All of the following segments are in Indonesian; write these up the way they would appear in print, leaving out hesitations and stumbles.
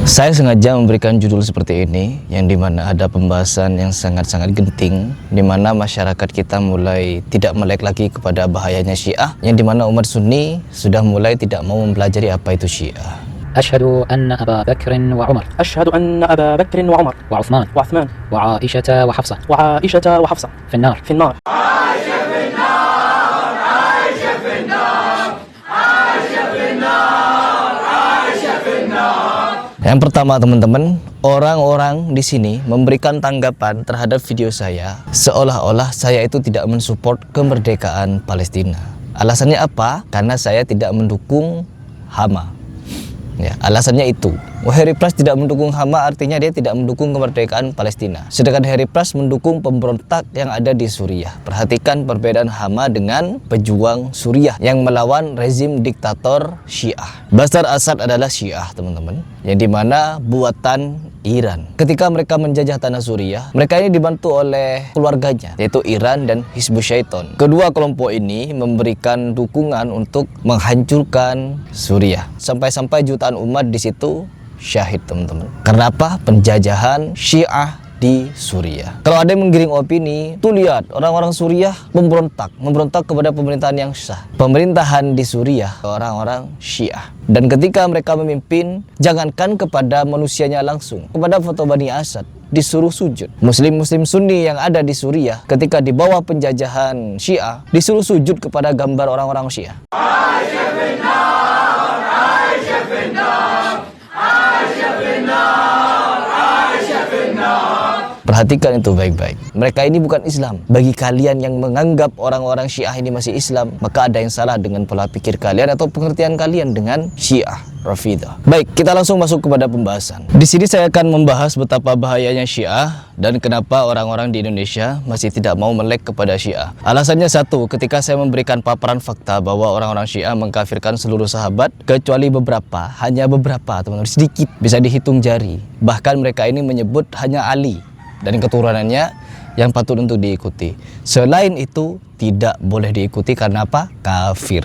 Saya sengaja memberikan judul seperti ini, yang dimana ada pembahasan yang sangat-sangat genting, dimana masyarakat kita mulai tidak melek lagi kepada bahayanya Syiah, yang dimana umat Sunni sudah mulai tidak mau mempelajari apa itu Syiah. أشهد أن أبا بكر وعمر أشهد أن أبا بكر وعمر وعثمان وعائشة وحفصة في النار Yang pertama teman-teman, orang-orang di sini memberikan tanggapan terhadap video saya seolah-olah saya itu tidak mensupport kemerdekaan Palestina. Alasannya apa? Karena saya tidak mendukung Hama. Ya, alasannya itu. Harry Pras tidak mendukung Hama artinya dia tidak mendukung kemerdekaan Palestina. Sedangkan Harry Pras mendukung pemberontak yang ada di Suriah. Perhatikan perbedaan Hama dengan pejuang Suriah yang melawan rezim diktator Syiah. Bashar Assad adalah Syiah teman-teman, yang dimana buatan Iran. Ketika mereka menjajah tanah Suriah, mereka ini dibantu oleh keluarganya, yaitu Iran dan Hizbus Syaiton. Kedua kelompok ini memberikan dukungan untuk menghancurkan Suriah. Sampai-sampai jutaan umat di situ syahid teman-teman. Karena apa? Penjajahan Syiah di Suriah. Kalau ada yang menggiring opini, tuh lihat orang-orang Suriah memberontak kepada pemerintahan yang sah. Pemerintahan di Suriah orang-orang Syiah. Dan ketika mereka memimpin, jangankan kepada manusianya langsung, kepada foto Bani Asad disuruh sujud. Muslim-muslim Sunni yang ada di Suriah ketika di bawah penjajahan Syiah disuruh sujud kepada gambar orang-orang Syiah. Perhatikan itu baik-baik. Mereka ini bukan Islam. Bagi kalian yang menganggap orang-orang Syiah ini masih Islam, maka ada yang salah dengan pola pikir kalian atau pengertian kalian dengan Syiah Rafidah. Baik, kita langsung masuk kepada pembahasan. Di sini saya akan membahas betapa bahayanya Syiah dan kenapa orang-orang di Indonesia masih tidak mau melek kepada Syiah. Alasannya satu, ketika saya memberikan paparan fakta bahwa orang-orang Syiah mengkafirkan seluruh sahabat kecuali beberapa, hanya beberapa teman-teman, sedikit, bisa dihitung jari. Bahkan mereka ini menyebut hanya Ali dan keturunannya yang patut untuk diikuti. Selain itu tidak boleh diikuti karena apa? Kafir.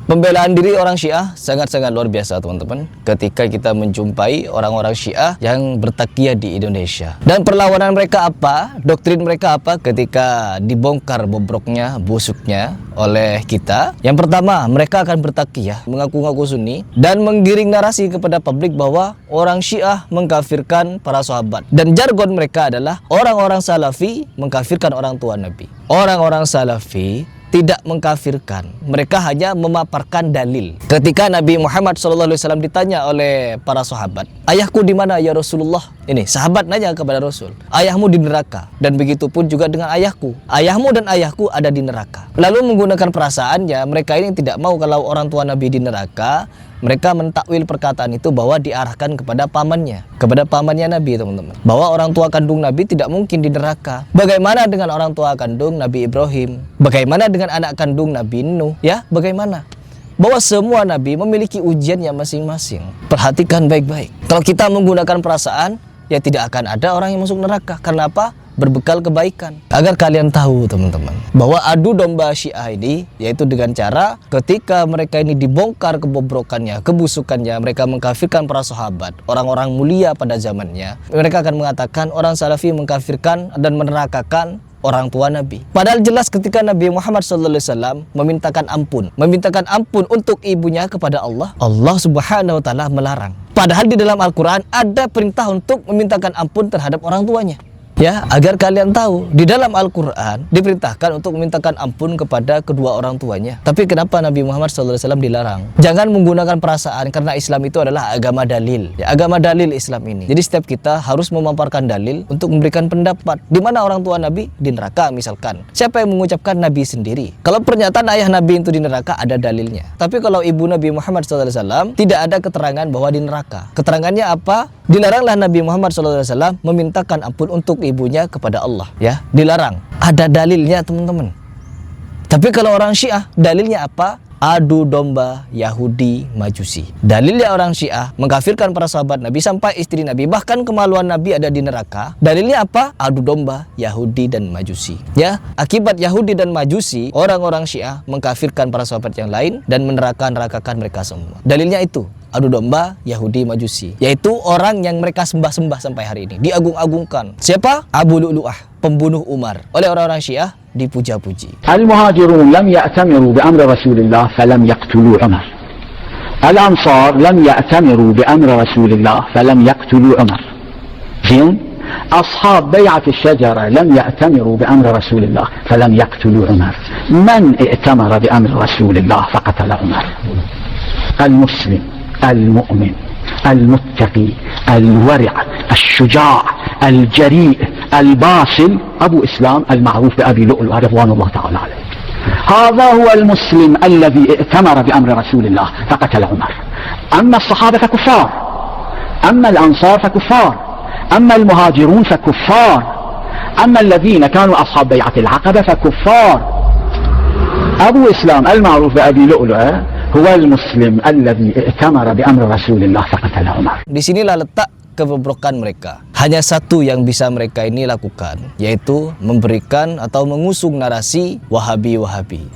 Pembelaan diri orang Syiah sangat-sangat luar biasa teman-teman, ketika kita menjumpai orang-orang Syiah yang bertakia di Indonesia. Dan perlawanan mereka apa? Doktrin mereka apa ketika dibongkar bobroknya, busuknya oleh kita? Yang pertama, mereka akan bertakiyah, mengaku-ngaku Sunni, dan menggiring narasi kepada publik bahwa orang Syiah mengkafirkan para sahabat. Dan jargon mereka adalah orang-orang Salafi mengkafirkan orang tua Nabi. Orang-orang Salafi tidak mengkafirkan, mereka hanya memaparkan dalil. Ketika Nabi Muhammad SAW ditanya oleh para sahabat, ayahku di mana ya Rasulullah? Ini sahabat nanya kepada Rasul, ayahmu di neraka. Dan begitu pun juga dengan ayahku, ayahmu dan ayahku ada di neraka. Lalu menggunakan perasaannya, mereka ini tidak mau kalau orang tua Nabi di neraka. Mereka mentakwil perkataan itu bahwa diarahkan kepada pamannya Nabi teman-teman, bahwa orang tua kandung Nabi tidak mungkin di neraka. Bagaimana dengan orang tua kandung Nabi Ibrahim? Bagaimana dengan anak kandung Nabi Nuh? Ya, bagaimana? Bahwa semua Nabi memiliki ujiannya masing-masing. Perhatikan baik-baik. Kalau kita menggunakan perasaan, ya tidak akan ada orang yang masuk neraka. Karena apa? Berbekal kebaikan. Agar kalian tahu teman-teman, bahwa adu domba Syiah ini yaitu dengan cara ketika mereka ini dibongkar kebobrokannya, kebusukannya, mereka mengkafirkan para sahabat, orang-orang mulia pada zamannya. Mereka akan mengatakan orang Salafi mengkafirkan dan menerakakan orang tua Nabi. Padahal jelas ketika Nabi Muhammad SAW memintakan ampun untuk ibunya kepada Allah, Allah Subhanahu wa taala melarang. Padahal di dalam Al-Qur'an ada perintah untuk memintakan ampun terhadap orang tuanya. Ya, agar kalian tahu, di dalam Al-Quran diperintahkan untuk memintakan ampun kepada kedua orang tuanya. Tapi kenapa Nabi Muhammad SAW dilarang? Jangan menggunakan perasaan, karena Islam itu adalah agama dalil. Ya, agama dalil Islam ini. Jadi setiap kita harus memaparkan dalil untuk memberikan pendapat. Di mana orang tua Nabi di neraka misalkan. Siapa yang mengucapkan? Nabi sendiri. Kalau pernyataan ayah Nabi itu di neraka, ada dalilnya. Tapi kalau ibu Nabi Muhammad SAW, tidak ada keterangan bahwa di neraka. Keterangannya apa? Dilaranglah Nabi Muhammad SAW memintakan ampun untuk ibunya kepada Allah. Ya, dilarang. Ada dalilnya teman-teman. Tapi kalau orang Syiah, dalilnya apa? adu domba Yahudi Majusi. Dalilnya orang Syiah mengkafirkan para sahabat Nabi sampai istri Nabi, bahkan kemaluan Nabi ada di neraka. Dalilnya apa? Adu domba Yahudi dan Majusi. Ya, akibat Yahudi dan Majusi, orang-orang Syiah mengkafirkan para sahabat yang lain dan meneraka-nerakakan mereka semua. Dalilnya itu. adu domba Yahudi Majusi, yaitu orang yang mereka sembah-sembah sampai hari ini, diagung-agungkan. Siapa? Abu Lu'lu'ah, pembunuh Umar, oleh orang-orang Syiah dipuja-puji. المهاجرون لم يأتمروا بأمر رسول الله فلم يقتلوا عمر. الأنصار لم يأتمروا بأمر رسول الله فلم يقتلوا عمر. زين؟ أصحاب بيعة الشجرة لم يأتمروا بأمر رسول الله فلم يقتلوا عمر. من ائتمر بأمر رسول الله فقتل عمر؟ المسلم المؤمن المتقي الورع الشجاع الجريء الباسل أبو إسلام المعروف بأبي لؤلؤ رضوان الله تعالى عليه. هذا هو المسلم الذي ائتمر بأمر رسول الله فقتل عمر. أما الصحابة فكفار، أما الأنصار فكفار، أما المهاجرون فكفار، أما الذين كانوا أصحاب بيعة العقبة فكفار. أبو إسلام المعروف بأبي لؤلؤ هو المسلم الذي ائتمر بأمر رسول الله فقتل عمر. Di sinilah letak kebobrokan mereka. Hanya satu yang bisa mereka ini lakukan, yaitu memberikan atau mengusung narasi Wahabi.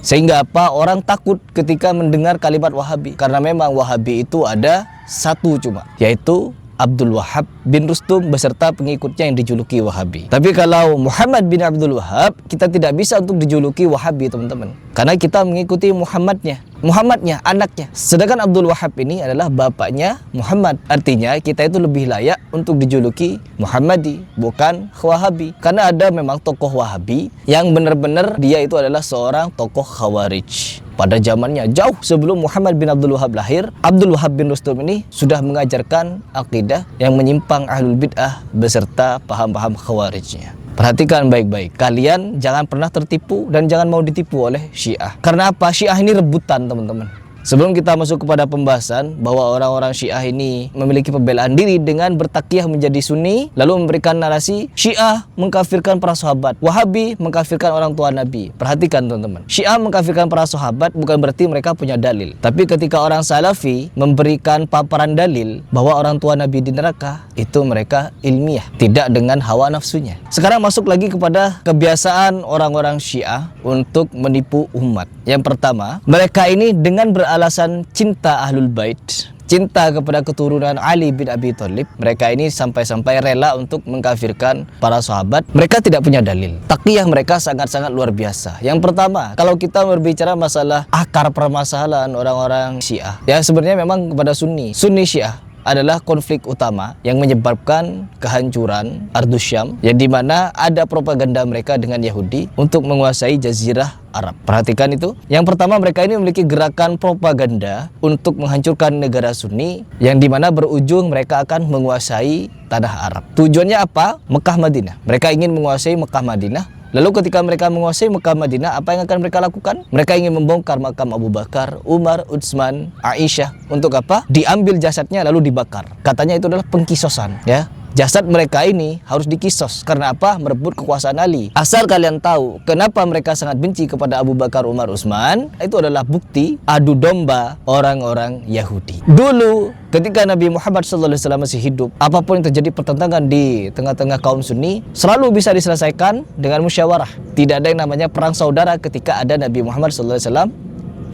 Sehingga apa? Orang takut ketika mendengar kalimat Wahabi, karena memang Wahabi itu ada satu cuma, yaitu Abdul Wahab bin Rustum beserta pengikutnya yang dijuluki Wahabi. Tapi kalau Muhammad bin Abdul Wahab, kita tidak bisa untuk dijuluki Wahabi, teman-teman, karena kita mengikuti Muhammadnya, anaknya. Sedangkan Abdul Wahab ini adalah bapaknya Muhammad. Artinya kita itu lebih layak untuk dijuluki Muhammadi, bukan Wahabi. Karena ada memang tokoh Wahabi yang benar-benar dia itu adalah seorang tokoh Khawarij. Pada zamannya, jauh sebelum Muhammad bin Abdul Wahab lahir, Abdul Wahab bin Rustum ini sudah mengajarkan akidah yang menyimpang ahlul bid'ah beserta paham-paham Khawarijnya. Perhatikan baik-baik, kalian jangan pernah tertipu dan jangan mau ditipu oleh Syiah. Karena apa? Syiah ini rebutan, teman-teman. Sebelum kita masuk kepada pembahasan bahwa orang-orang Syiah ini memiliki pembelaan diri dengan bertakiyah menjadi Sunni, lalu memberikan narasi Syiah mengkafirkan para sahabat, Wahabi mengkafirkan orang tua Nabi. Perhatikan, teman-teman, Syiah mengkafirkan para sahabat bukan berarti mereka punya dalil. Tapi ketika orang Salafi memberikan paparan dalil bahwa orang tua Nabi di neraka, itu mereka ilmiah, tidak dengan hawa nafsunya. Sekarang masuk lagi kepada kebiasaan orang-orang Syiah untuk menipu umat. Yang pertama, mereka ini dengan beralasan cinta Ahlul Bait, cinta kepada keturunan Ali bin Abi Thalib, mereka ini sampai-sampai rela untuk mengkafirkan para sahabat. Mereka tidak punya dalil. Taqiyah mereka sangat-sangat luar biasa. Yang pertama, kalau kita berbicara masalah akar permasalahan orang-orang Syiah, ya sebenarnya memang kepada Sunni Syiah adalah konflik utama yang menyebabkan kehancuran Ardus Syam, yang dimana ada propaganda mereka dengan Yahudi untuk menguasai Jazirah Arab. Perhatikan itu. Yang pertama, mereka ini memiliki gerakan propaganda untuk menghancurkan negara Sunni, yang dimana berujung mereka akan menguasai tanah Arab. Tujuannya apa? Mekah Madinah. Mereka ingin menguasai Mekah Madinah. Lalu ketika mereka menguasai Mekah Madinah, apa yang akan mereka lakukan? Mereka ingin membongkar makam Abu Bakar, Umar, Utsman, Aisyah. Untuk apa? Diambil jasadnya lalu dibakar. Katanya itu adalah pengkisosan, ya. Jasad mereka ini harus dikisos. Karena apa? Merebut kekuasaan Ali. Asal kalian tahu kenapa mereka sangat benci kepada Abu Bakar, Umar, Utsman, itu adalah bukti adu domba orang-orang Yahudi. Dulu ketika Nabi Muhammad SAW masih hidup, apapun yang terjadi pertentangan di tengah-tengah kaum Sunni selalu bisa diselesaikan dengan musyawarah. Tidak ada yang namanya perang saudara ketika ada Nabi Muhammad SAW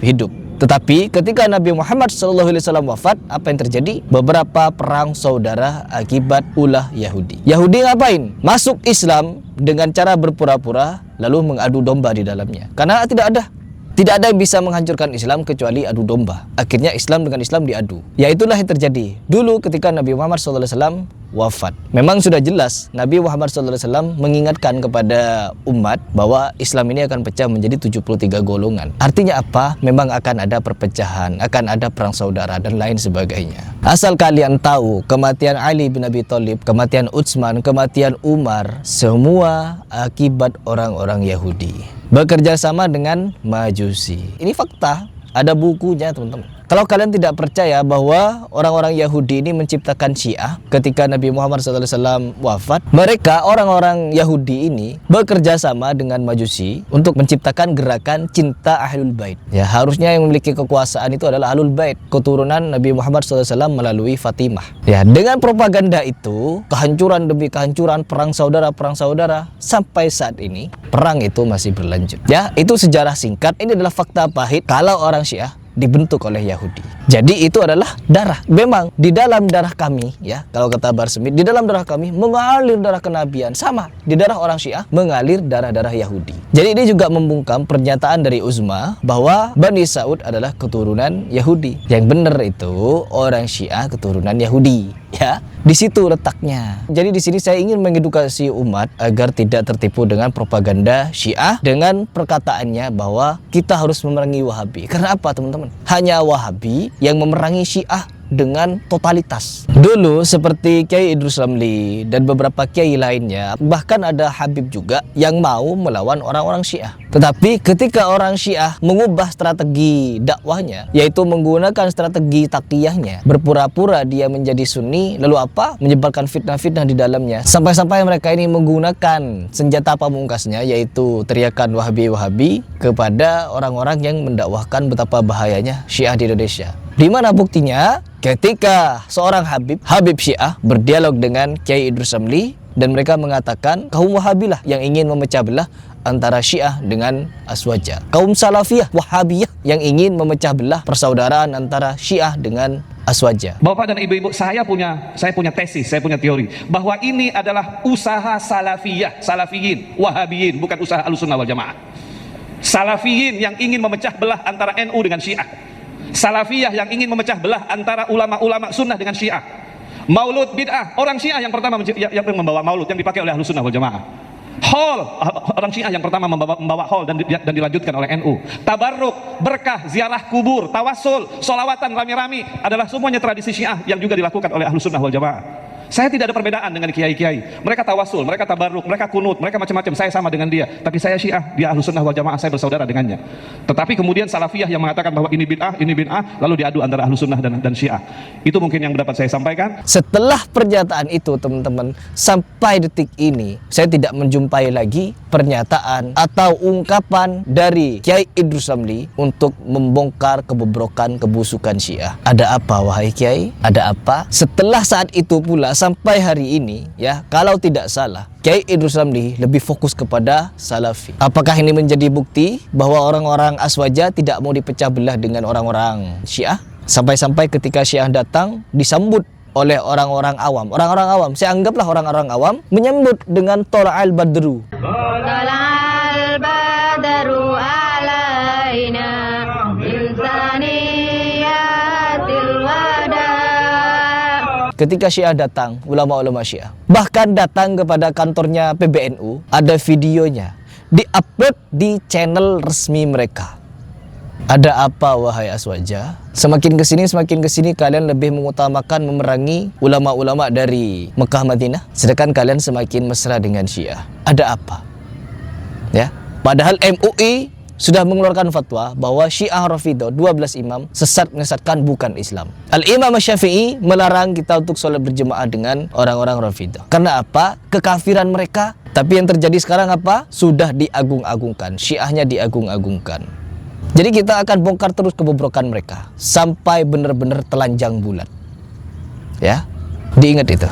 hidup. Tetapi ketika Nabi Muhammad SAW wafat, apa yang terjadi? Beberapa perang saudara akibat ulah Yahudi. Yahudi ngapain? Masuk Islam dengan cara berpura-pura lalu mengadu domba di dalamnya. Karena tidak ada yang bisa menghancurkan Islam kecuali adu domba. Akhirnya Islam dengan Islam diadu. Ya itulah yang terjadi dulu ketika Nabi Muhammad SAW wafat. Memang sudah jelas Nabi Muhammad SAW mengingatkan kepada umat bahwa Islam ini akan pecah menjadi 73 golongan. Artinya apa? Memang akan ada perpecahan, akan ada perang saudara dan lain sebagainya. Asal kalian tahu, kematian Ali bin Abi Thalib, kematian Utsman, kematian Umar, semua akibat orang-orang Yahudi bekerja sama dengan Majusi. Ini fakta, ada bukunya, teman-teman. Kalau kalian tidak percaya bahwa orang-orang Yahudi ini menciptakan Syiah ketika Nabi Muhammad SAW wafat, mereka orang-orang Yahudi ini bekerja sama dengan Majusi untuk menciptakan gerakan cinta Ahlul Bait. Ya, harusnya yang memiliki kekuasaan itu adalah Ahlul Bait, keturunan Nabi Muhammad SAW melalui Fatimah. Ya, dengan propaganda itu, kehancuran demi kehancuran, perang saudara sampai saat ini perang itu masih berlanjut. Ya, itu sejarah singkat. Ini adalah fakta pahit kalau orang Syiah dibentuk oleh Yahudi. Jadi itu adalah darah. Memang di dalam darah kami, ya, kalau kata Barsemi, di dalam darah kami mengalir darah kenabian. Sama, di darah orang Syiah mengalir darah-darah Yahudi. Jadi ini juga membungkam pernyataan dari Uzma bahwa Bani Saud adalah keturunan Yahudi. Yang benar itu orang Syiah keturunan Yahudi, ya. Di situ letaknya. Jadi di sini saya ingin mengedukasi umat agar tidak tertipu dengan propaganda Syiah dengan perkataannya bahwa kita harus memerangi Wahabi. Karena apa, teman-teman? Hanya Wahabi yang memerangi Syiah dengan totalitas. Dulu seperti Kiai Idrus Ramli dan beberapa kiai lainnya, bahkan ada Habib juga yang mau melawan orang-orang Syiah. Tetapi ketika orang Syiah mengubah strategi dakwahnya, yaitu menggunakan strategi taqiyahnya, berpura-pura dia menjadi Sunni, lalu apa? Menyebarkan fitnah-fitnah di dalamnya. Sampai-sampai mereka ini menggunakan senjata pamungkasnya, yaitu teriakan Wahabi-Wahabi kepada orang-orang yang mendakwahkan betapa bahayanya Syiah di Indonesia. Di mana buktinya? Ketika seorang Habib Syiah berdialog dengan Kiai Idrus Ramli dan mereka mengatakan kaum Wahabilah yang ingin memecah belah antara Syiah dengan Aswaja. Kaum Salafiyah Wahabiyah yang ingin memecah belah persaudaraan antara Syiah dengan Aswaja. Bapak dan ibu-ibu, saya punya tesis, saya punya teori bahwa ini adalah usaha salafiyah, salafiyin, wahabiyin, bukan usaha Ahlussunnah wal Jamaah. Salafiyin yang ingin memecah belah antara NU dengan Syiah. Salafiyah yang ingin memecah belah antara ulama-ulama sunnah dengan Syiah. Maulud bid'ah, orang Syiah yang pertama yang membawa maulud yang dipakai oleh Ahlussunnah wal Jamaah. Haul, orang Syiah yang pertama membawa haul dan dilanjutkan oleh NU. Tabarruk, berkah, ziarah kubur, tawasul, solawatan rami-rami adalah semuanya tradisi Syiah yang juga dilakukan oleh Ahlussunnah wal Jamaah. Saya tidak ada perbedaan dengan kiai-kiai. Mereka tawasul, mereka tabarruk, mereka kunut, mereka macam-macam. Saya sama dengan dia. Tapi saya Syiah, dia Ahlussunnah wal Jamaah, saya bersaudara dengannya. Tetapi kemudian Salafiyah yang mengatakan bahwa ini bid'ah, lalu diadu antara Ahlussunnah dan Syiah. Itu mungkin yang dapat saya sampaikan. Setelah pernyataan itu, teman-teman, sampai detik ini saya tidak menjumpai lagi pernyataan atau ungkapan dari Kiai Idrus Ramli untuk membongkar kebobrokan kebusukan Syiah. Ada apa, wahai Kiai? Ada apa? Setelah saat itu pula sampai hari ini, ya, kalau tidak salah, Kiai Idrus Ramli lebih fokus kepada Salafi. Apakah ini menjadi bukti bahwa orang-orang Aswaja tidak mau dipecah belah dengan orang-orang Syiah? Sampai-sampai ketika Syiah datang disambut oleh orang-orang awam. Orang-orang awam, saya anggaplah orang-orang awam menyambut dengan Tola'al Badru. Tola'al Badru alaina insaniyatil wada. Ketika Syiah datang, ulama-ulama Syiah bahkan datang kepada kantornya PBNU, ada videonya diupload di channel resmi mereka. Ada apa, wahai Aswaja? Semakin kesini kalian lebih mengutamakan memerangi ulama-ulama dari Mekah Madinah, sedangkan kalian semakin mesra dengan Syiah. Ada apa? Ya, padahal MUI sudah mengeluarkan fatwa bahwa Syiah Rafidhah 12 imam sesat menyesatkan, bukan Islam. Al-Imam Syafi'i melarang kita untuk sholat berjemaah dengan orang-orang Rafidhah. Karena apa? Kekafiran mereka. Tapi yang terjadi sekarang apa? Sudah diagung-agungkan, Syiahnya diagung-agungkan. Jadi kita akan bongkar terus kebobrokan mereka sampai benar-benar telanjang bulat. Ya, diingat itu.